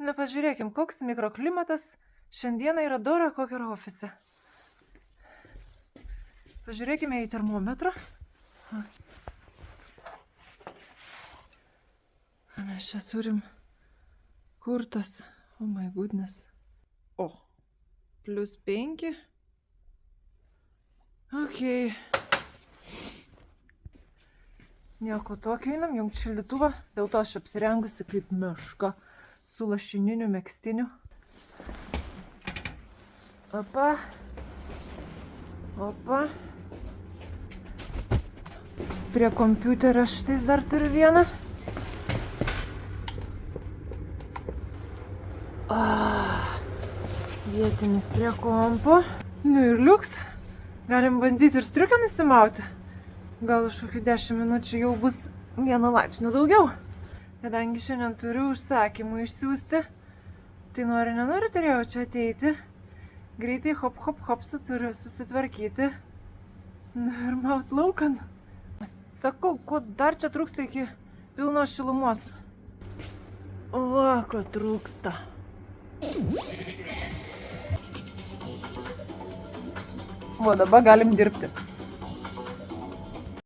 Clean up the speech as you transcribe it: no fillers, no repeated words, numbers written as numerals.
Na, pažiūrėkim, koks mikroklimatas šiandieną yra Dora Koker ofise. Pažiūrėkime į termometrą. Mes čia turim kurtas. Oh my goodness. O, +5. Ok. Nieko tokio, einam jungti šildytuvą. Dėl to aš apsirengusi kaip meška su lašininiu megztiniu. Opa. Opa. Prie kompiuterio štais dar turiu vieną. Vietinis prie kompo. Nu ir liuks. Galim bandyti ir striukę nusimauti. Gal už kokių 10 minučių jau bus 1 laipsnių daugiau. Kadangi šiandien turiu užsakymų išsiųsti, tai nenori turėjau čia ateiti. Greitai hop turiu susitvarkyti. Nu ir maut laukan. Sakau, ko dar čia trūksta iki pilnos šilumos. Va, ko trūksta. O dabar galim dirbti.